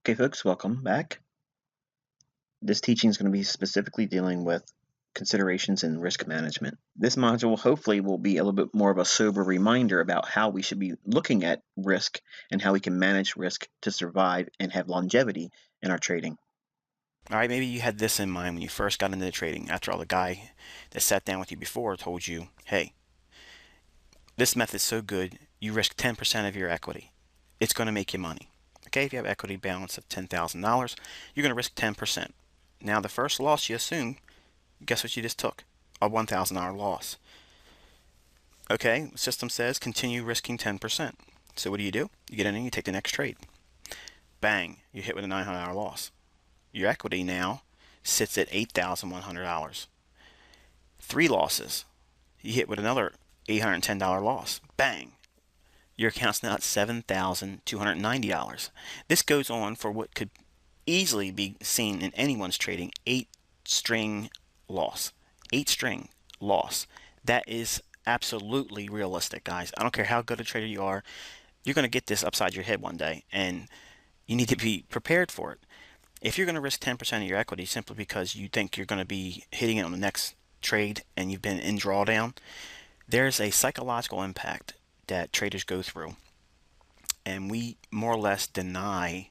Okay, folks, welcome back. This teaching is going to be specifically dealing with considerations in risk management. This module hopefully will be a little bit more of a sober reminder about how we should be looking at risk and how we can manage risk to survive and have longevity in our trading. All right, maybe you had this in mind when you first got into the trading. After all, the guy that sat down with you before told you, hey, this method's so good, you risk 10% of your equity. It's going to make you money. Okay, if you have equity balance of $10,000, you're going to risk 10%. Now, the first loss you assume, guess what you just took? A $1,000 loss. Okay, the system says continue risking 10%. So what do? You get in and you take the next trade. Bang, you hit with a $900 loss. Your equity now sits at $8,100. 3 losses. You hit with another $810 loss. Bang. Your account's now at $7,290. This goes on for what could easily be seen in anyone's trading 8-string loss. 8-string loss. That is absolutely realistic, guys. I don't care how good a trader you are. You're going to get this upside your head one day, and you need to be prepared for it. If you're going to risk 10% of your equity simply because you think you're going to be hitting it on the next trade and you've been in drawdown, there's a psychological impact that traders go through, and we more or less deny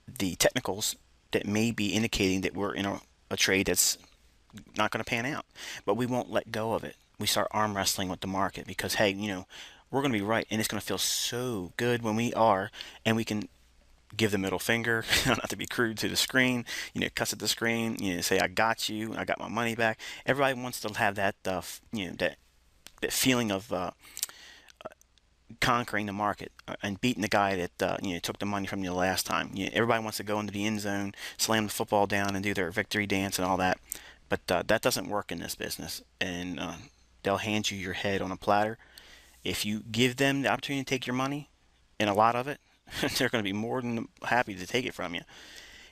the technicals that may be indicating that we're in a trade that's not going to pan out, but we won't let go of it. We start arm wrestling with the market because, hey, we're going to be right, and it's going to feel so good when we are, and we can give the middle finger, not to be crude to the screen, cuss at the screen, say, I got you, I got my money back. Everybody wants to have that, that feeling of conquering the market and beating the guy that took the money from you last time. Everybody wants to go into the end zone, slam the football down, and do their victory dance and all that. But that doesn't work in this business, and they'll hand you your head on a platter. If you give them the opportunity to take your money, and a lot of it, they're going to be more than happy to take it from you.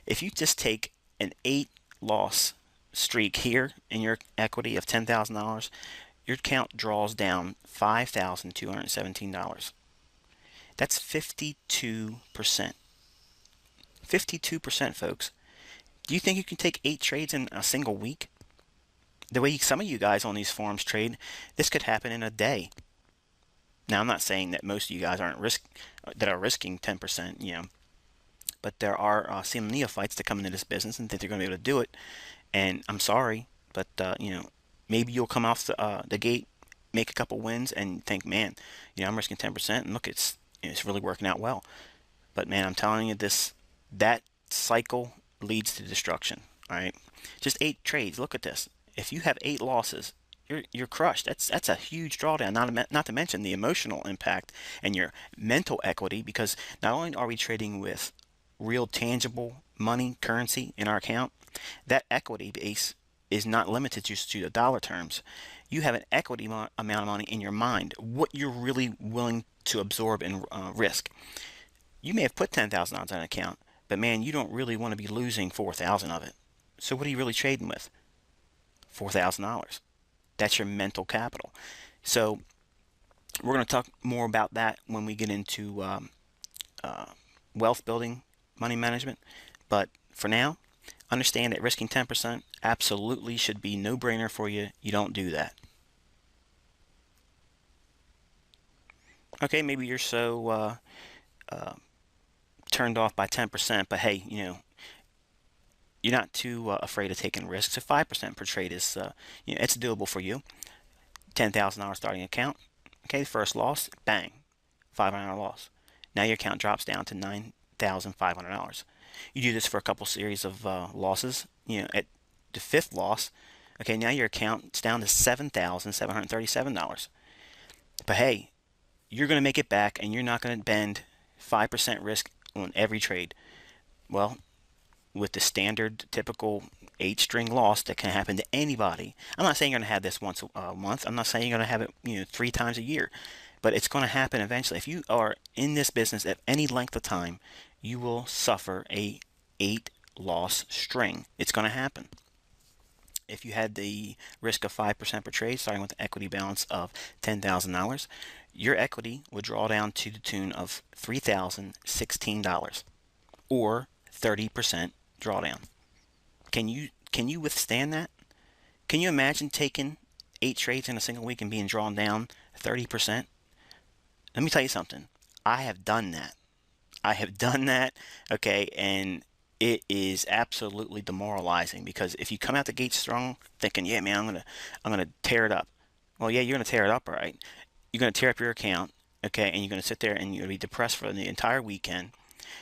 If you just take an 8-loss streak here in your equity of $10,000, your account draws down $5,217. That's 52%. 52%, folks. Do you think you can take 8 trades in a single week? The way some of you guys on these forums trade, this could happen in a day. Now, I'm not saying that most of you guys aren't risking 10%, but there are some neophytes that come into this business and think they're going to be able to do it. And I'm sorry, but maybe you'll come off the gate, make a couple wins, and think, man, I'm risking 10%, and look, it's really working out well. But man, I'm telling you, that cycle leads to destruction. All right, just 8 trades. Look at this. If you have 8 losses, you're crushed. That's a huge drawdown. Not to mention the emotional impact and your mental equity, because not only are we trading with real tangible money, currency in our account, that equity base is not limited just to the dollar terms. You have an equity amount of money in your mind, what you're really willing to absorb and risk. You may have put $10,000 on an account, but man, you don't really want to be losing 4,000 of it. So what are you really trading with? $4,000. That's your mental capital. So we're going to talk more about that when we get into wealth building, money management. But for now, understand that risking 10% absolutely should be no-brainer for you. You don't do that. Okay, maybe you're so turned off by 10%, but hey, you're not too afraid of taking risks. So 5% per trade is, it's doable for you. $10,000 starting account. Okay, first loss, bang, $500 loss. Now your account drops down to $9,500. You do this for a couple series of losses. At the 5th loss, okay, now your account's down to $7,737. But hey, you're going to make it back, and you're not going to bend 5% risk on every trade. Well, with the standard typical 8-string loss that can happen to anybody. I'm not saying you're going to have this once a month. I'm not saying you're going to have it 3 times a year, but it's going to happen eventually. If you are in this business at any length of time, you will suffer a 8-loss string. It's going to happen. if you had the risk of 5% per trade, starting with an equity balance of $10,000, your equity would draw down to the tune of $3,016, or 30% drawdown. Can you withstand that? Can you imagine taking 8 trades in a single week and being drawn down 30%? Let me tell you something. I have done that. Okay, and it is absolutely demoralizing, because if you come out the gate strong thinking, yeah, man, I'm gonna tear it up. Well, yeah, you're gonna tear it up, all right. You're gonna tear up your account, okay, and you're gonna sit there and you're gonna be depressed for the entire weekend.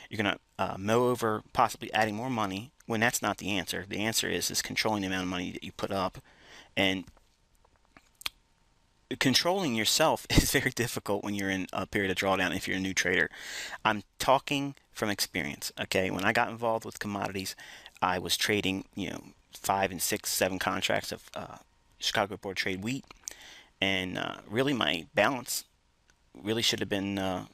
You're gonna mow over possibly adding more money, when that's not the answer. The answer is controlling the amount of money that you put up, and controlling yourself is very difficult when you're in a period of drawdown if you're a new trader. I'm talking from experience, okay? When I got involved with commodities, I was trading, 5 and 6, 7 contracts of Chicago Board Trade wheat, and really my balance really should have been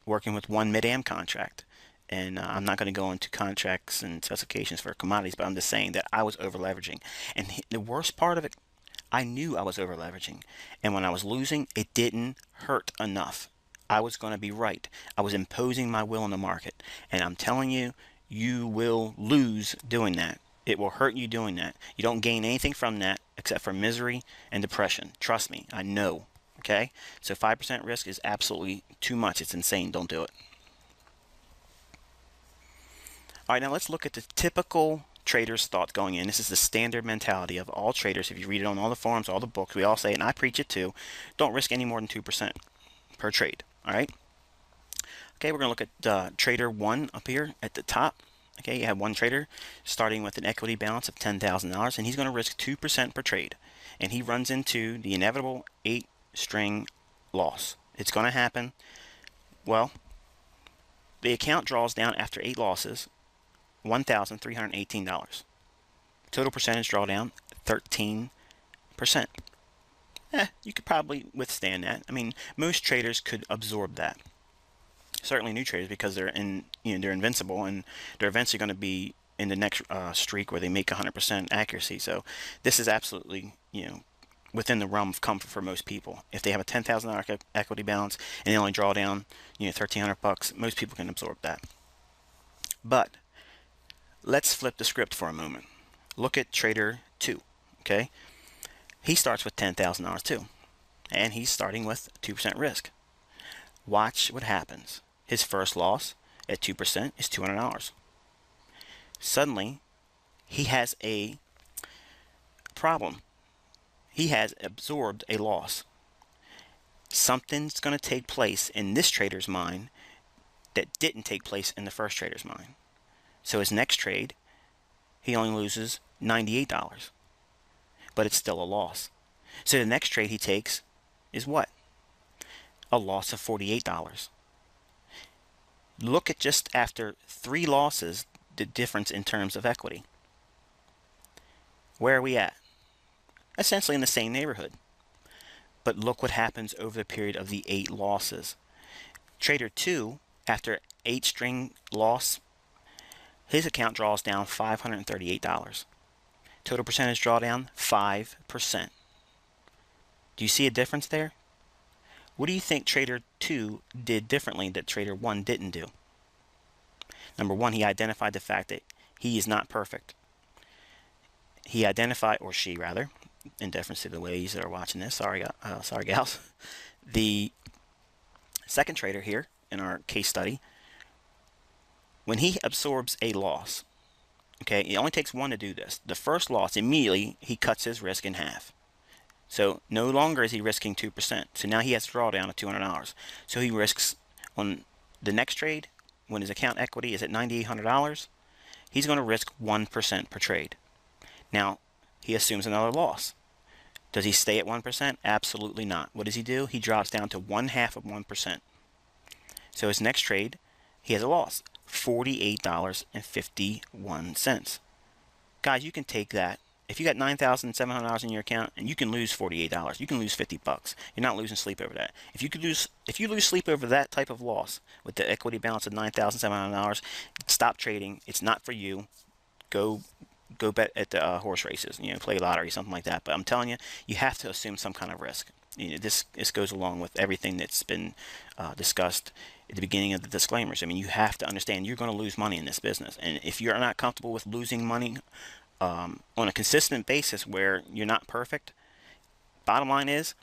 working with one mid-am contract. And I'm not going to go into contracts and specifications for commodities, but I'm just saying that I was over leveraging. And the worst part of it, I knew I was over leveraging. And when I was losing, it didn't hurt enough. I was going to be right. I was imposing my will in the market. And I'm telling you, you will lose doing that. It will hurt you doing that. You don't gain anything from that except for misery and depression. Trust me, I know. Okay? So 5% risk is absolutely too much. It's insane. Don't do it. All right, now let's look at the typical trader's thought going in. This is the standard mentality of all traders. If you read it on all the forums, all the books, we all say it, and I preach it too. Don't risk any more than 2% per trade. All right. Okay, we're going to look at trader 1 up here at the top. Okay, you have one trader starting with an equity balance of $10,000, and he's going to risk 2% per trade. And he runs into the inevitable 8-string loss. It's going to happen. Well, the account draws down after 8 losses $1,318. Total percentage drawdown 13%. You could probably withstand that. I mean, most traders could absorb that. Certainly new traders, because they're they're invincible, and they're eventually going to be in the next streak where they make 100% accuracy. So this is absolutely within the realm of comfort for most people. If they have a $10,000 equity balance and they only draw down $1,300, most people can absorb that. But let's flip the script for a moment. Look at trader 2. Okay, he starts with $10,000 too, and he's starting with 2% risk. Watch what happens. His first loss at 2% is $200. Suddenly, he has a problem. He has absorbed a loss. Something's going to take place in this trader's mind that didn't take place in the first trader's mind. So his next trade, he only loses $98, but it's still a loss. So the next trade he takes is what? A loss of $48. Look at just after 3 losses, the difference in terms of equity. Where are we at? Essentially in the same neighborhood. But look what happens over the period of the 8 losses. Trader 2, after 8-string loss, his account draws down $538. Total percentage drawdown 5%. Do you see a difference there? What do you think trader 2 did differently that trader 1 didn't do? Number 1, he identified the fact that he is not perfect. He identified, or she rather, in deference to the ladies that are watching this, sorry gals. The second trader here in our case study, when he absorbs a loss, okay, it only takes one to do this. The first loss, immediately he cuts his risk in half. So no longer is he risking 2%. So now he has to draw down to $200. So he risks, on the next trade, when his account equity is at $9,800, he's going to risk 1% per trade. Now, he assumes another loss. Does he stay at 1%? Absolutely not. What does he do? He drops down to 1/2 of 1%. So his next trade, he has a loss, $48.51. Guys, you can take that. If you got $9,700 in your account, and you can lose $48, you can lose $50. You're not losing sleep over that. If you lose sleep over that type of loss with the equity balance of $9,700, stop trading. It's not for you. Go go bet at the horse races, play lottery, something like that. But I'm telling you, you have to assume some kind of risk. This goes along with everything that's been discussed at the beginning of the disclaimers. I mean, you have to understand you're going to lose money in this business, and if you're not comfortable with losing money on a consistent basis where you're not perfect, bottom line is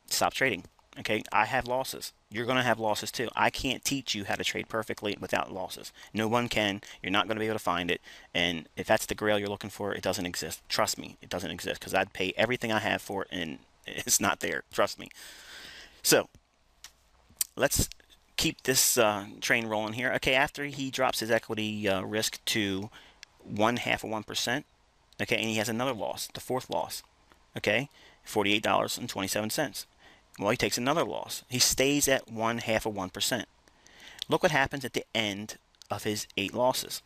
stop trading. Okay, I have losses. You're going to have losses too. I can't teach you how to trade perfectly without losses. No one can. You're not going to be able to find it. And if that's the grail you're looking for, it doesn't exist. Trust me, it doesn't exist, because I'd pay everything I have for it and it's not there. Trust me. So let's keep this train rolling here. Okay, after he drops his equity risk to 0.5%, okay, and he has another loss, the fourth loss, okay, $48.27. Well, he takes another loss. He stays at 0.5%. Look what happens at the end of his 8 losses.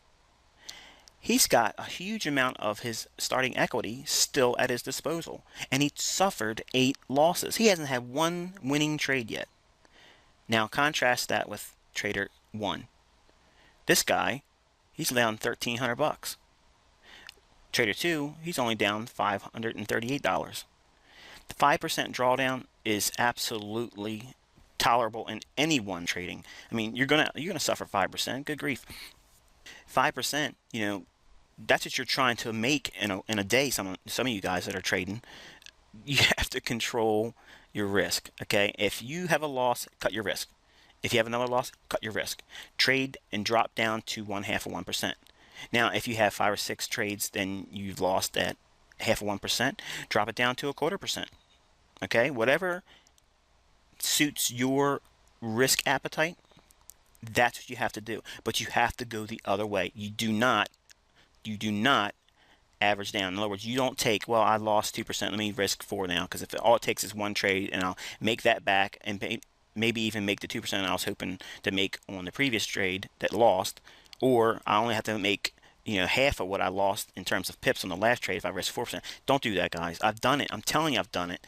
He's got a huge amount of his starting equity still at his disposal, and he suffered 8 losses. He hasn't had one winning trade yet. Now contrast that with Trader 1. This guy, he's down $1,300. Trader 2, he's only down $538. The 5% drawdown is absolutely tolerable in anyone trading. I mean, you're gonna suffer 5%. Good grief, 5%. That's what you're trying to make in a day. Some of you guys that are trading, you have to control your risk. Okay, if you have a loss, cut your risk. If you have another loss, cut your risk. Trade and drop down to 0.5%. Now, if you have 5 or 6 trades, then you've lost at 0.5%. Drop it down to 0.25%. Okay, whatever suits your risk appetite, that's what you have to do. But you have to go the other way. You do not average down. In other words, you don't take, well, I lost 2%, let me risk 4 now, because if all it takes is one trade and I'll make that back and maybe even make the 2% I was hoping to make on the previous trade that lost, or I only have to make half of what I lost in terms of pips on the last trade if I risk 4%. Don't do that, guys. I've done it. I'm telling you, I've done it.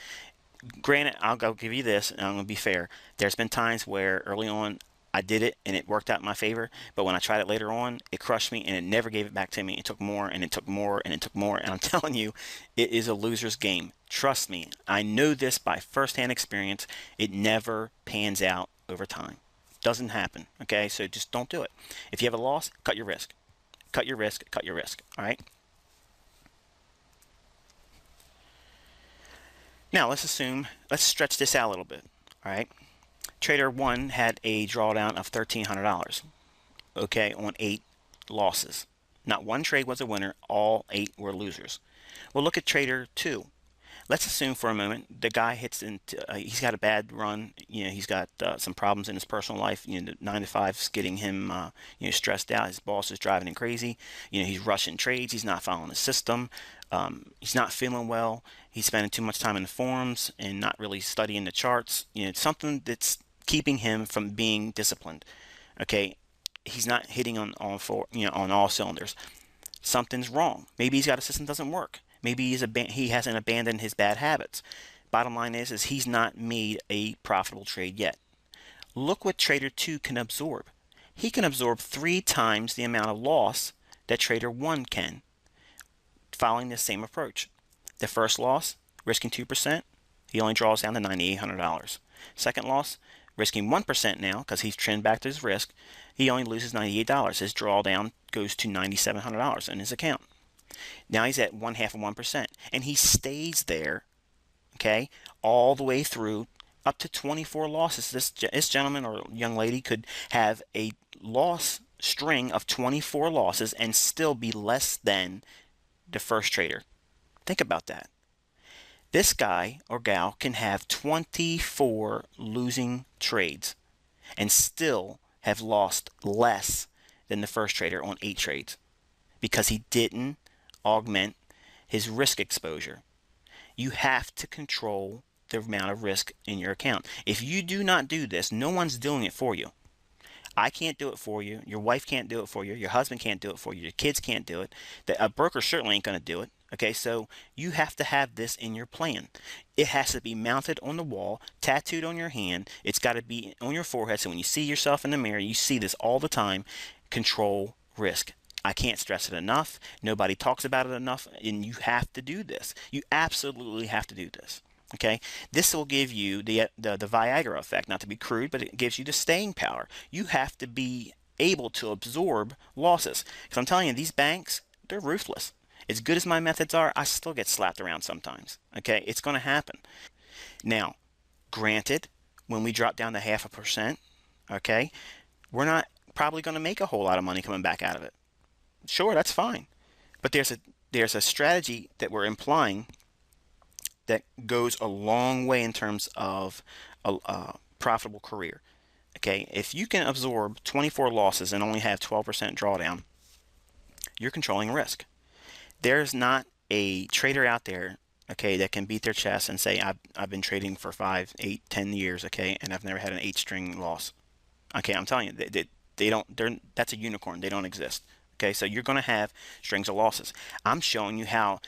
Granted, I'll give you this, and I'm going to be fair. There's been times where early on I did it and it worked out in my favor, but when I tried it later on, it crushed me and it never gave it back to me. It took more and it took more and it took more, and I'm telling you, it is a loser's game. Trust me, I know this by firsthand experience. It never pans out over time. Doesn't happen. Okay, so just don't do it. If you have a loss, cut your risk. Cut your risk. Cut your risk. All right. Now let's stretch this out a little bit. All right. Trader 1 had a drawdown of $1,300, okay, on 8 losses. Not one trade was a winner, all 8 were losers. Well, look at Trader 2. Let's assume for a moment the guy hits into, he's got a bad run, he's got some problems in his personal life, the 9 to 5's getting him, stressed out, his boss is driving him crazy, he's rushing trades, he's not following the system, he's not feeling well, he's spending too much time in the forums and not really studying the charts, something that's keeping him from being disciplined. Okay, he's not hitting on all cylinders. Something's wrong. Maybe he's got a system that doesn't work. Maybe he hasn't abandoned his bad habits. Bottom line is he's not made a profitable trade yet. Look what Trader 2 can absorb. He can absorb 3 times the amount of loss that Trader 1 can, following the same approach. The first loss, risking 2%, he only draws down to $9,800. Second loss, risking 1% now, because he's trimmed back to his risk, he only loses $98. His drawdown goes to $9,700 in his account. Now he's at 0.5%, and he stays there, okay, all the way through up to 24 losses. This gentleman or young lady could have a loss string of 24 losses and still be less than the first trader. Think about that. This guy or gal can have 24 losing trades and still have lost less than the first trader on 8 trades because he didn't augment his risk exposure. You have to control the amount of risk in your account. If you do not do this, no one's doing it for you. I can't do it for you. Your wife can't do it for you. Your husband can't do it for you. Your kids can't do it. A broker certainly ain't going to do it. Okay, so you have to have this in your plan. It has to be mounted on the wall, tattooed on your hand. It's got to be on your forehead, so when you see yourself in the mirror, you see this all the time. Control risk. I can't stress it enough. Nobody talks about it enough, and you have to do this. You absolutely have to do this. Okay, this will give you the Viagra effect. Not to be crude, but it gives you the staying power. You have to be able to absorb losses. Because I'm telling you, these banks, they're ruthless. As good as my methods are, I still get slapped around sometimes. Okay, it's going to happen. Now, granted, when we drop down to 0.5%, okay, we're not probably going to make a whole lot of money coming back out of it. Sure, that's fine. But there's a strategy that we're implying that goes a long way in terms of a profitable career. Okay, if you can absorb 24 losses and only have 12% drawdown, you're controlling risk. There's not a trader out there, okay, that can beat their chest and say, I've been trading for 5, 8, 10 years, okay, and I've never had an 8-string loss. Okay, I'm telling you, that's a unicorn. They don't exist. Okay, so you're going to have strings of losses. I'm showing you how,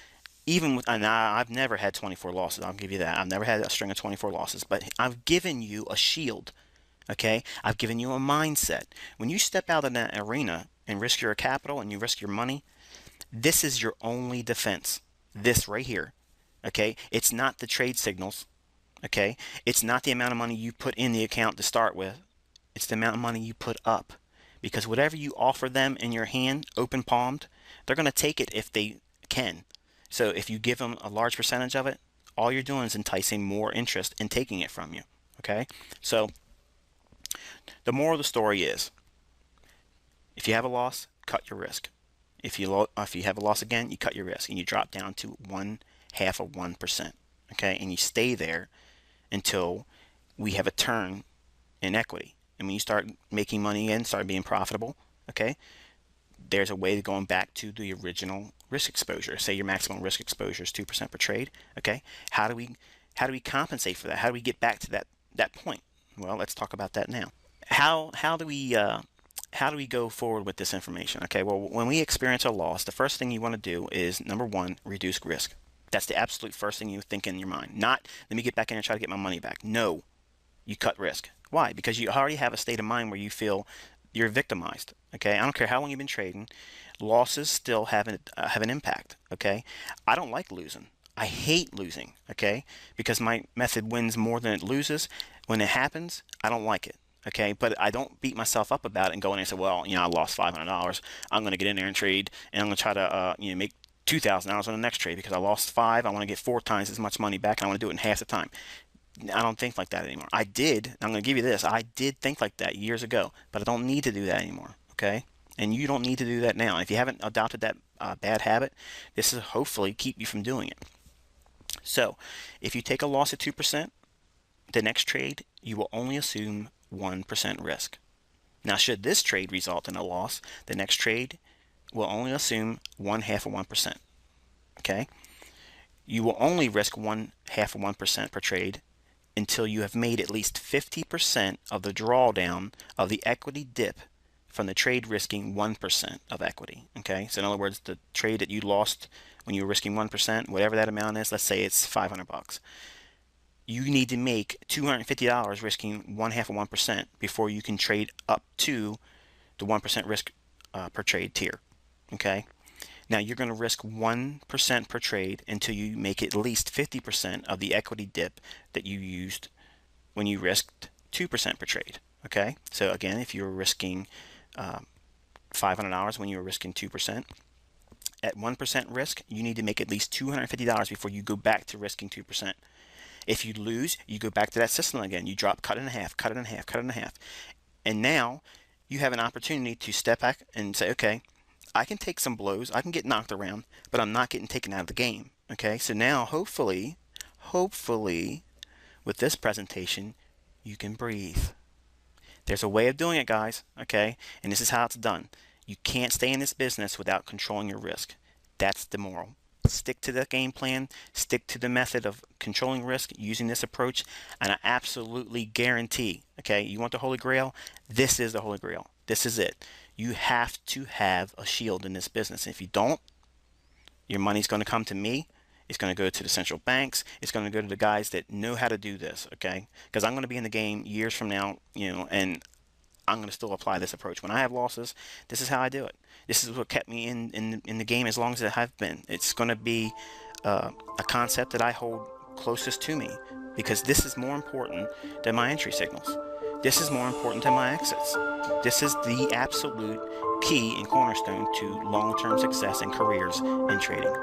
even with, and I've never had 24 losses. I'll give you that. I've never had a string of 24 losses, but I've given you a shield. Okay, I've given you a mindset. When you step out of that arena and risk your capital and you risk your money, this is your only defense. This right here. Okay, it's not the trade signals. Okay, it's not the amount of money you put in the account to start with. It's the amount of money you put up. Because whatever you offer them in your hand, open palmed, they're going to take it if they can. So if you give them a large percentage of it, all you're doing is enticing more interest in taking it from you. Okay? So the moral of the story is, if you have a loss, cut your risk. If you have a loss again, you cut your risk and you drop down to 0.5%. Okay? And you stay there until we have a turn in equity. And when you start making money again, start being profitable, okay, there's a way of going back to the original risk exposure. Say your maximum risk exposure is 2% per trade, okay? How do we compensate for that? How do we get back to that point? Well, let's talk about that now. How do we go forward with this information? Okay, well, when we experience a loss, the first thing you want to do is, number one, reduce risk. That's the absolute first thing you think in your mind. Not, let me get back in and try to get my money back. No, you cut risk. Why? Because you already have a state of mind where you feel you're victimized. Okay, I don't care how long you've been trading, losses still have an impact. Okay, I don't like losing. I hate losing. Okay, because my method wins more than it loses. When it happens, I don't like it. Okay, but I don't beat myself up about it and go in and say, well, I lost $500. I'm going to get in there and trade, and I'm going to try to make $2,000 on the next trade because I lost 5. I want to get 4 times as much money back, and I want to do it in half the time. I don't think like that anymore. I did. I'm going to give you this. I did think like that years ago, but I don't need to do that anymore. Okay? And you don't need to do that now. If you haven't adopted that bad habit, this will hopefully keep you from doing it. So, if you take a loss at 2%, the next trade, you will only assume 1% risk. Now, should this trade result in a loss, the next trade will only assume 0.5%. Okay? You will only risk 0.5% per trade until you have made at least 50% of the drawdown of the equity dip from the trade risking 1% of equity. Okay, so in other words, the trade that you lost when you were risking 1%, whatever that amount is, let's say it's $500. You need to make $250 risking 0.5% before you can trade up to the 1% risk per trade tier. Okay. Now you're going to risk 1% per trade until you make at least 50% of the equity dip that you used when you risked 2% per trade. Okay, so again, if you were risking $500 when you were risking 2%, at 1% risk, you need to make at least $250 before you go back to risking 2%. If you lose, you go back to that system again. You drop, cut it in half, cut it in half, cut it in half. And now you have an opportunity to step back and say, okay, I can take some blows, I can get knocked around, but I'm not getting taken out of the game. Okay, so now hopefully, with this presentation, you can breathe. There's a way of doing it, guys, okay? And this is how it's done. You can't stay in this business without controlling your risk. That's the moral. Stick to the game plan, stick to the method of controlling risk using this approach, and I absolutely guarantee, okay, you want the Holy Grail? This is the Holy Grail. This is it. You have to have a shield in this business. If you don't, your money's going to come to me. It's going to go to the central banks. It's going to go to the guys that know how to do this, okay? Because I'm going to be in the game years from now, and I'm going to still apply this approach. When I have losses, this is how I do it. This is what kept me in the game as long as it have been. It's going to be a concept that I hold closest to me, because this is more important than my entry signals. This is more important than my exits. This is the absolute key and cornerstone to long-term success in careers in trading.